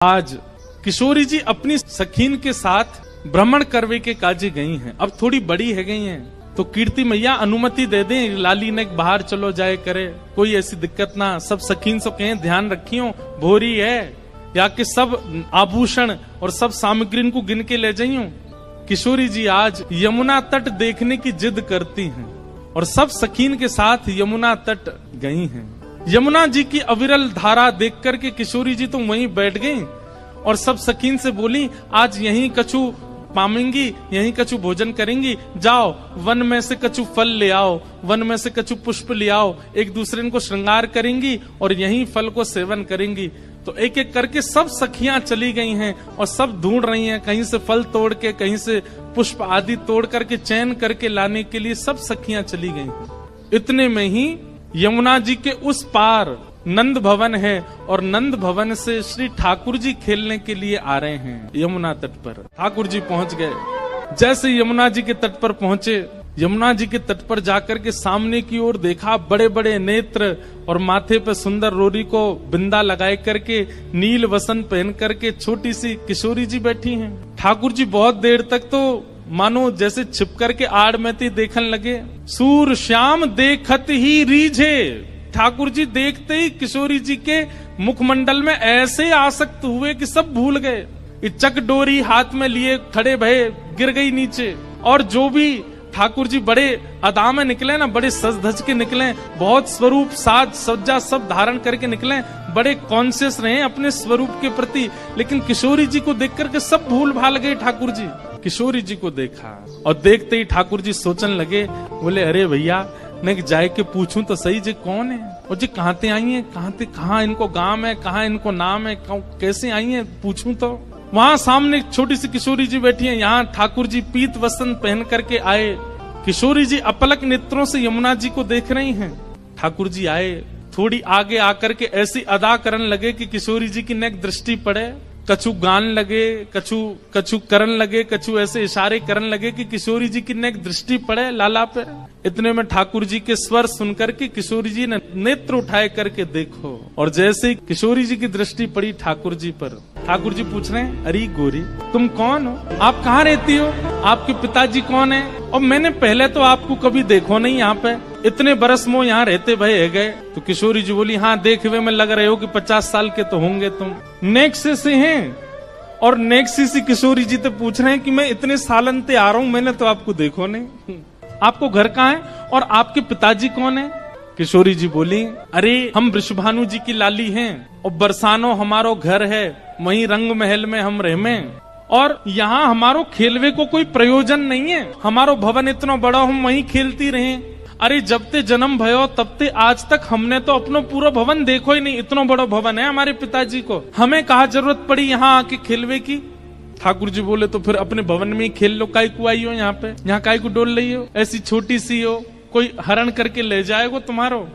आज किशोरी जी अपनी सखीन के साथ भ्रमण करवे के काजे गई हैं। अब थोड़ी बड़ी है गई हैं, तो कीर्ति मैया अनुमति दे दें, लाली ने बाहर चलो जाए करे, कोई ऐसी दिक्कत ना। सब सखीन से कहें ध्यान रखियो, भोरी है, या कि सब आभूषण और सब सामग्री को गिन के ले जाइयो। किशोरी जी आज यमुना तट देखने की जिद करती हैं और सब सखीन के साथ यमुना तट गई हैं। यमुना जी की अविरल धारा देख करके किशोरी जी तो वहीं बैठ गईं और सब सखीन से बोली, आज यहीं कछु पामेंगी, यहीं कछु भोजन करेंगी, जाओ वन में से कछु फल ले आओ, वन में से कछु पुष्प ले आओ, एक दूसरे को श्रृंगार करेंगी और यहीं फल को सेवन करेंगी। तो एक एक करके सब सखियां चली गई हैं और सब ढूंढ रही हैं, कहीं से फल तोड़ के, कहीं से पुष्प आदि तोड़ करके चयन करके लाने के लिए सब सखियां चली गई हैं। इतने में ही यमुना जी के उस पार नंद भवन है और नंद भवन से श्री ठाकुर जी खेलने के लिए आ रहे हैं। यमुना तट पर ठाकुर जी पहुंच गए। जैसे यमुना जी के तट पर पहुंचे, यमुना जी के तट पर जाकर के सामने की ओर देखा, बड़े बड़े नेत्र और माथे पे सुंदर रोरी को बिंदा लगाए करके, नील वसन पहन करके छोटी सी किशोरी जी बैठी हैं। ठाकुर जी बहुत देर तक तो मानो जैसे छिप करके आड़ में थी देखने लगे। सूर श्याम देखत ही रीझे, ठाकुर जी देखते ही किशोरी जी के मुखमंडल में ऐसे आसक्त हुए कि सब भूल गए। चक डोरी हाथ में लिए खड़े भये, गिर गई नीचे। और जो भी ठाकुर जी बड़े अदा में निकले ना, बड़े सज धज के निकले, बहुत स्वरूप साज सज्जा सब धारण करके निकले, बड़े कॉन्शियस रहे अपने स्वरूप के प्रति। लेकिन किशोरी जी को देख करके सब भूल भाल गए। ठाकुर जी किशोरी जी को देखा और देखते ही ठाकुर जी सोचने लगे, बोले अरे भैया मैं जाए के पूछूं तो सही जी कौन है, और जी कहाँ ते आई है, कहाँ इनको गांव है, कहाँ इनको नाम है, कैसे आई है, पूछूं तो। वहां सामने छोटी सी किशोरी जी बैठी है, यहाँ ठाकुर जी पीत वस्त्र पहन करके आए। किशोरी जी अपलक नेत्रों से यमुना जी को देख रही हैं। ठाकुर जी आए, थोड़ी आगे आकर के ऐसी अदा करने लगे कि किशोरी जी की नेक दृष्टि पड़े। कछु गान लगे, कछु करन लगे, कछु ऐसे इशारे करने लगे कि किशोरी जी की नेक दृष्टि पड़े लाला पे। इतने में ठाकुर जी के स्वर सुनकर के किशोरी जी ने नेत्र उठाए करके देखो, और जैसे ही किशोरी जी की दृष्टि पड़ी ठाकुर जी पर, ठाकुर जी पूछ रहे हैं, अरे गोरी तुम कौन हो, आप कहाँ रहती हो, आपके पिताजी कौन है, और मैंने पहले तो आपको कभी देखो नहीं यहाँ पे, इतने बरस मोह यहाँ रहते भय गए। तो किशोरी जी बोली, हाँ देखे में लग रहे हो कि 50 साल के तो होंगे तुम। नेक्स्ट से हैं, और नेक्स्ट से किशोरी जी तो पूछ रहे हैं कि मैं इतने सालन ते आ रहा हूँ, मैंने तो आपको देखो नहीं, आपको घर कहाँ है और आपके पिताजी कौन है। किशोरी जी बोली, अरे हम वृषभानु जी की लाली हैं और बरसानो हमारो घर है, वहीं रंग महल में हम रहमे, और यहाँ हमारो खेलवे को कोई प्रयोजन नहीं है, हमारो भवन इतना बड़ा हम वहीं खेलती रहे। अरे जब ते जन्म भयो तब ते आज तक हमने तो अपनो पूरा भवन देखो ही नहीं, इतना बड़ा भवन है हमारे पिताजी को, हमें कहाँ जरूरत पड़ी यहाँ आके खेलवे की। ठाकुर जी बोले, तो फिर अपने भवन में ही खेल लो, काय को आई हो यहाँ पे, यहाँ काय को डोल रही हो, ऐसी छोटी सी हो, कोई हरण करके ले जाएगा तुम्हारो।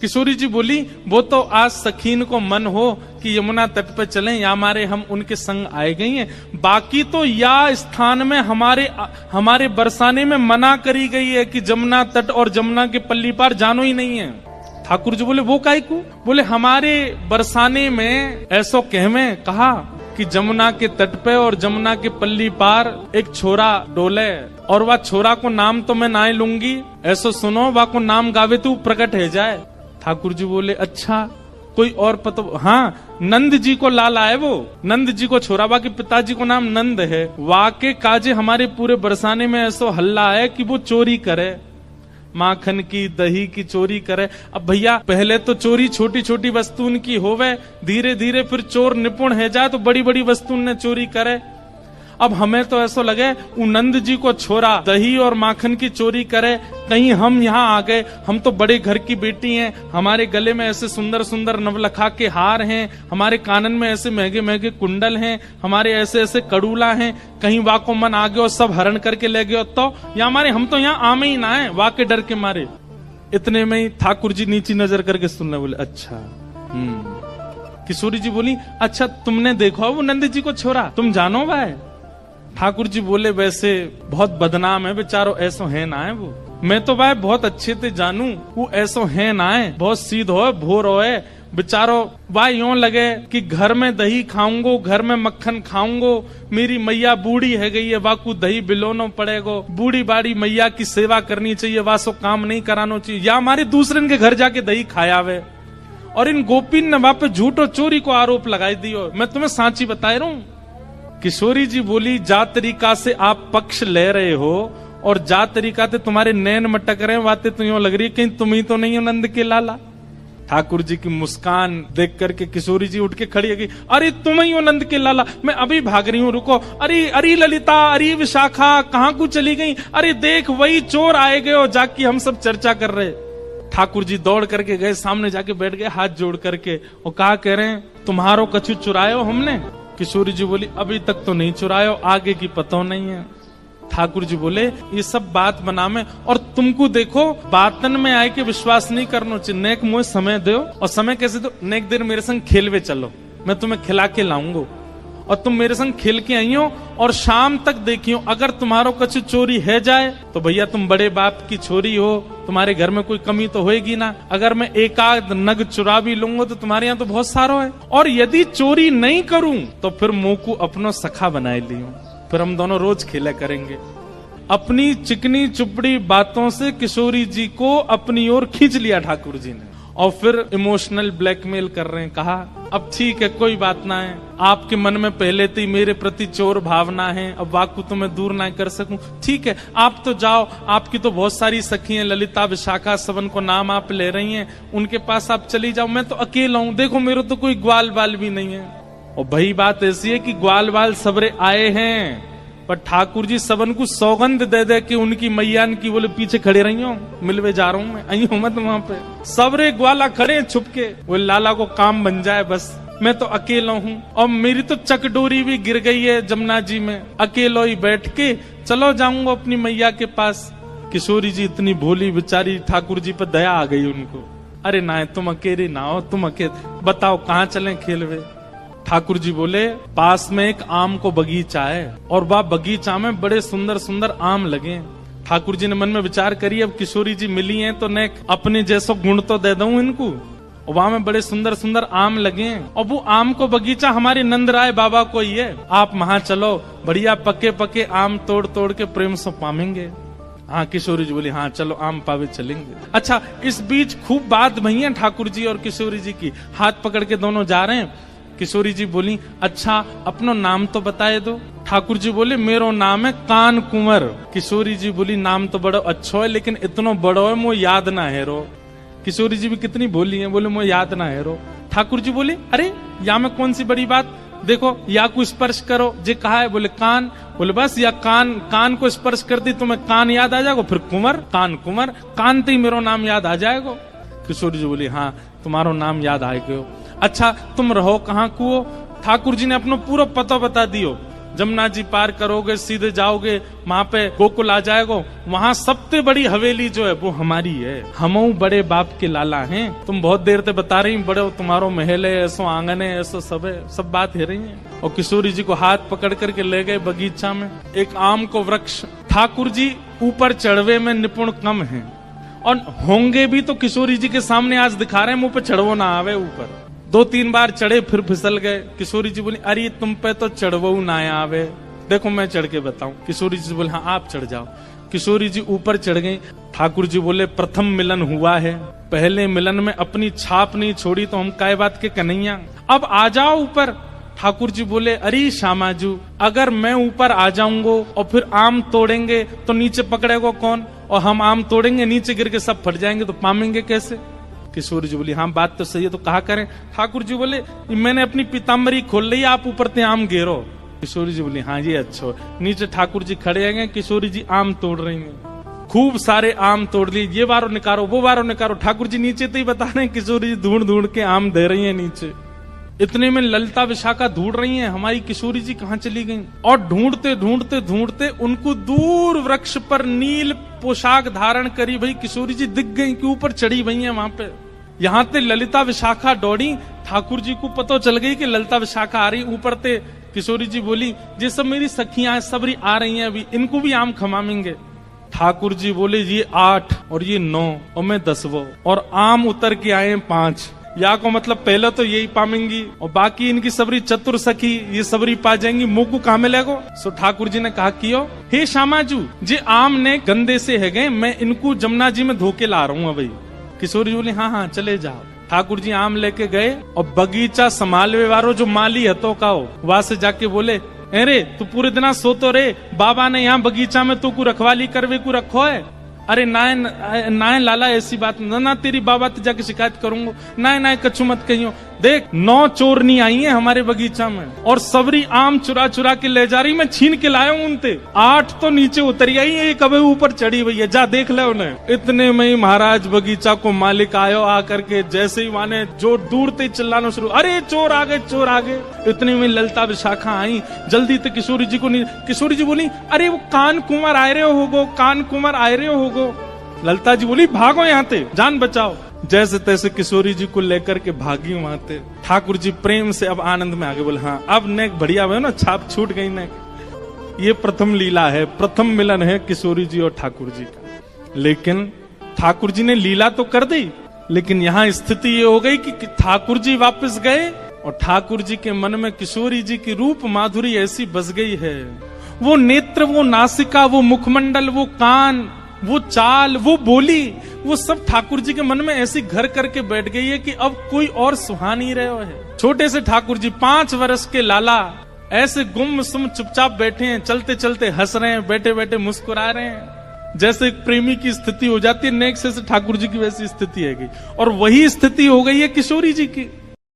किशोरी जी बोली, वो तो आज सखीन को मन हो कि यमुना तट पे चलें, या हमारे हम उनके संग आए गई हैं, बाकी तो या स्थान में हमारे बरसाने में मना करी गई है कि जमुना तट और जमुना के पल्ली पार जानो ही नहीं है। ठाकुर जी बोले, वो काहे को, बोले हमारे बरसाने में ऐसो कहवे कहा कि जमुना के तट पे और जमुना के पल्ली पार एक छोरा डोले, और वह छोरा को नाम तो मैं ना लूंगी, ऐसो सुनो वह को नाम गावे तो प्रकट है जाए। ठाकुर जी बोले, अच्छा कोई और पता, हाँ नंद जी को लाला है, वो नंद जी को छोरा, बाकी पिताजी को नाम नंद है। वाके काजे हमारे पूरे बरसाने में ऐसो हल्ला है कि वो चोरी करे, माखन की दही की चोरी करे। अब भैया पहले तो चोरी छोटी छोटी वस्तुन की होवे, धीरे धीरे फिर चोर निपुण है जाए तो बड़ी बड़ी वस्तुन ने चोरी करे। अब हमें तो ऐसा लगे नंद जी को छोरा दही और माखन की चोरी करे, कहीं हम यहाँ आ गए, हम तो बड़े घर की बेटी हैं, हमारे गले में ऐसे सुंदर सुंदर नवलखा के हार हैं, हमारे कानन में ऐसे महंगे महंगे कुंडल हैं, हमारे ऐसे ऐसे कड़ूला हैं, कहीं वाको मन आ गए और सब हरण करके ले गए तो या हमारे, हम तो यहाँ आमे ही ना है वाके डर के मारे। इतने में ही ठाकुर जी नीची नजर करके सुनने बोले, अच्छा। किशोरी जी बोली, अच्छा तुमने देखो वो नंद जी को छोरा, तुम जानो भाई। ठाकुर जी बोले, वैसे बहुत बदनाम है बेचारो, ऐसो है ना है वो, मैं तो भाई बहुत अच्छे से जानू, वो ऐसो है ना है, बहुत सीध हो भोर हो, बेचारो वाह यूं लगे कि घर में दही खाऊंगो, घर में मक्खन खाऊंगो, मेरी मैया बूढ़ी है गई है, वाकू दही बिलोनो पड़ेगो, बूढ़ी बाड़ी मैया की सेवा करनी चाहिए, वासो काम नहीं करानो चाहिए, या हमारे दूसरे के घर जाके दही खायावे। और इन गोपीन ने वहां पे झूठ और चोरी को आरोप लगाई दियो। मैं तुम्हें सांची बता रहा हूं। किशोरी जी बोली, जा तरीका से आप पक्ष ले रहे हो और जा तरीका से तुम्हारे नैन मटक रहे हैं, बातें तो यूं लग रही है कहीं तुम ही तो नहीं हो नंद के लाला। ठाकुर जी की मुस्कान देख करके किशोरी जी उठ के खड़ी है, अरे तुम ही हो नंद के लाला, मैं अभी भाग रही हूँ, रुको। अरे अरे ललिता, अरे विशाखा, कहाँ को चली गई? अरे देख वही चोर आए गए हो, जाके हम सब चर्चा कर रहे। ठाकुर जी दौड़ करके गए, सामने जाके बैठ गए हाथ जोड़ करके, और कहा कह रहे हैं, तुम्हारो कछु चुरायो हमने? किशोरी जी बोली, अभी तक तो नहीं चुरायो, आगे की पता नहीं है। ठाकुर जी बोले, ये सब बात बना में, और तुमको देखो बातन में आए के विश्वास नहीं करना चाहिए, नेक मुझे समय दो। और समय कैसे दो? नेक देर मेरे संग खेलवे चलो, मैं तुम्हें खिला के लाऊंगा, और तुम मेरे संग खेल के आई हो, और शाम तक देखियो, अगर तुम्हारो कछु चोरी है जाए तो भैया तुम बड़े बाप की छोरी हो, तुम्हारे घर में कोई कमी तो होएगी ना। अगर मैं एक आध नग चुरा भी लूंगा तो तुम्हारे यहाँ तो बहुत सारो है, और यदि चोरी नहीं करूं तो फिर मुंह को अपनो सखा बनाए लियो, फिर हम दोनों रोज खेला करेंगे। अपनी चिकनी चुपड़ी बातों से किशोरी जी को अपनी ओर खींच लिया ठाकुर जी ने, और फिर इमोशनल ब्लैकमेल कर रहे हैं। कहा, अब ठीक है, कोई बात ना है, आपके मन में पहले से ही मेरे प्रति चोर भावना है, अब वाकु तो मैं दूर ना कर सकूं, ठीक है, आप तो जाओ, आपकी तो बहुत सारी सखी हैं, ललिता विशाखा सबन को नाम आप ले रही हैं, उनके पास आप चली जाओ, मैं तो अकेला हूं, देखो मेरे तो कोई ग्वाल बाल भी नहीं है। और भाई बात ऐसी है कि ग्वाल बाल सबरे आए हैं, पर ठाकुर जी सबन को सौगंध दे दे कि उनकी मैयान की बोले पीछे खड़े रही हो, मिलवे जा रहा हूं मैं, आई हूं मत वहां पे, सबरे ग्वाला खड़े छुप के, वो लाला को काम बन जाए बस, मैं तो अकेला हूं, और मेरी तो चकडोरी भी गिर गई है जमुना जी में, अकेलो ही बैठ के चलो जाऊंगा अपनी मैया के पास। किशोरी जी इतनी भोली बेचारी, ठाकुर जी पर दया आ गई उनको, अरे ना तुम अकेले ना हो, तुम अकेले बताओ कहाँ चले खेलवे। ठाकुर जी बोले, पास में एक आम को बगीचा है, और वह बगीचा में बड़े सुंदर सुंदर आम लगे। ठाकुर जी ने मन में विचार करी, अब किशोरी जी मिली हैं तो ने अपने जैसो गुण तो दे दूं इनको, और वहां में बड़े सुंदर सुंदर आम लगे, और वो आम को बगीचा हमारे नंदराय बाबा को ही है, आप वहां चलो, बढ़िया पके पके आम तोड़ तोड़ के प्रेम से पामेंगे। हाँ, किशोरी जी बोली, हाँ चलो आम पावे चलेंगे। अच्छा, इस बीच खूब बात भई है ठाकुर जी और किशोरी जी की, हाथ पकड़ के दोनों जा रहे हैं। किशोरी जी बोली, अच्छा अपनो नाम तो बताए दो। ठाकुर जी बोले, मेरो नाम है कान कुंवर। किशोरी जी बोली, नाम तो बड़ो अच्छो है, लेकिन इतनो बड़ो है मुझे याद ना है रो। किशोरी जी भी कितनी बोली है, बोले मुझे याद ना है रो। ठाकुर जी बोले, अरे या में कौन सी बड़ी बात, देखो या को स्पर्श करो, जे कहा है, बोले कान, बोले बस या कान को स्पर्श कर दी तुम्हें कान याद आ जाएगा, फिर कुंवर, कान कुंवर, कान ते ही मेरो नाम याद आ जाएगा। किशोरी जी बोली, हाँ तुम्हारो नाम याद आएगा। अच्छा तुम रहो कहाँ को? ठाकुर जी ने अपना पूरा पता बता दियो, जमुना जी पार करोगे सीधे जाओगे, वहां पे गोकुल आ जाएगो, वहां सबसे बड़ी हवेली जो है वो हमारी है, हमऊ बड़े बाप के लाला हैं। तुम बहुत देर से बता रही बड़े तुम्हारो महल है, ऐसो आंगन है, ऐसो सब है, सब बात है रही है। और किशोरी जी को हाथ पकड़ करके ले गए बगीचा में, एक आम को वृक्ष। ठाकुर जी ऊपर चढ़वे में निपुण कम है, और होंगे भी तो किशोरी जी के सामने आज दिखा रहे हैं, मुंह पे चढ़वो ना आवे ऊपर। 2-3 बार चढ़े फिर फिसल गए। किशोरी जी बोली, अरे तुम पे तो चढ़वो ना आवे, देखो मैं चढ़ के बताऊं। किशोरी जी बोले, हाँ आप चढ़ जाओ। किशोरी जी ऊपर चढ़ गई। ठाकुर जी बोले, प्रथम मिलन हुआ है, पहले मिलन में अपनी छाप नहीं छोड़ी तो हम काय बात के कन्हैया, अब आ जाओ ऊपर। ठाकुर जी बोले, अरे श्यामाजू, अगर मैं ऊपर आ जाऊंगा और फिर आम तोड़ेंगे तो नीचे पकड़ेगा कौन, और हम आम तोड़ेंगे नीचे गिर के सब फट जाएंगे तो पामेंगे कैसे? किशोरी जी बोली, हाँ बात तो सही है, तो कहा करें? ठाकुर जी बोले, मैंने अपनी पीताम्बरी खोल ली, आप ऊपर ते आम घेरो। किशोरी जी बोली, हाँ ये अच्छा। नीचे ठाकुर जी खड़े हैं, किशोरी जी आम तोड़ रही हैं, खूब सारे आम तोड़ लिए, ये बारो निकारो वो बारो निकारो। ठाकुर जी नीचे तो ही बता रहे हैं, किशोरी जी ढूंढ ढूंढ के आम दे रही है नीचे। इतने में ललिता विशाखा ढूंढ रही हैं हमारी किशोरी जी कहाँ चली गई, और ढूंढते ढूंढते ढूंढते उनको दूर वृक्ष पर नील पोशाक धारण करी भाई किशोरी जी दिख गई कि ऊपर चढ़ी हुई है वहां पे। यहाँ ते ललिता विशाखा दौड़ी, ठाकुर जी को पता चल गई कि ललिता विशाखा आ रही ऊपर ते। किशोरी जी बोली, ये सब मेरी सखियां सबरी आ रही हैं, अभी इनको भी आम खमामेंगे। ठाकुर जी बोले, ये 8 और ये 9 और मैं 10वो, और आम उतर के आए 5, या को मतलब पहले तो यही पामेंगी और बाकी इनकी सबरी चतुर सखी ये सबरी पा जाएंगी, मुंह को कहा मिलेगो। सो ठाकुर जी ने कहा कियो, हे श्यामाजू जे आम ने गंदे से है गए, मैं इनको जमुना जी में धोके ला रहा हूँ भाई। किशोरी जी बोली हाँ हाँ चले जाओ। ठाकुर जी आम लेके गए और बगीचा संभालवे वारो जो माली हतो का हो वहां से जाके बोले, अरे तू पूरे दिन सो तो रे, बाबा ने यहाँ बगीचा में तू को रखवाली करवे को रखो है। अरे नाय लाला ऐसी बात ना, तेरी बाबा तो जाके शिकायत करूंगा। नाय कछु मत कहियो, देख 9 चोरनी आई है हमारे बगीचा में और सबरी आम चुरा चुरा के ले जा रही, मैं छीन के लाया हूं उनते। 8 तो नीचे उतरी आई, एक अबे ऊपर चढ़ी हुई है, जा देख ले उन्हें। इतने में ही महाराज बगीचा को मालिक आयो, आकर के जैसे ही माने जो दूर से चिल्लाना शुरू, अरे चोर आ गए चोर आ गए। इतने में ललता विशाखा आई, जल्दी से किशोरी जी को नहीं। किशोरी जी बोली अरे वो कान कुंवर आए रहे होगो, कान कुंवर आए रहे होगो। ललता जी बोली भागो यहाँ से, जान बचाओ। जैसे तैसे किशोरी जी को लेकर के भागी वहां थे। ठाकुर जी प्रेम से अब आनंद में आगे बोले, हाँ अब नेक बढ़िया है ना, छाप छूट गई नेक। ये प्रथम लीला है, प्रथम मिलन है किशोरी जी और ठाकुर जी का। लेकिन ठाकुर जी ने लीला तो कर दी, लेकिन यहाँ स्थिति ये हो गई कि ठाकुर जी वापस गए और ठाकुर जी के मन में किशोरी जी की रूप माधुरी ऐसी बस गई है। वो नेत्र, वो नासिका, वो मुखमंडल, वो कान, वो चाल, वो बोली, वो सब ठाकुर जी के मन में ऐसी घर करके बैठ गई है कि अब कोई और सुहा नहीं रहे है। छोटे से ठाकुर जी 5 वर्ष के लाला ऐसे गुमसुम चुपचाप बैठे हैं, चलते चलते हंस रहे हैं, बैठे बैठे मुस्कुरा रहे हैं। जैसे एक प्रेमी की स्थिति हो जाती है, नेक से ठाकुर जी की वैसी स्थिति है। और वही स्थिति हो गई है किशोरी जी की।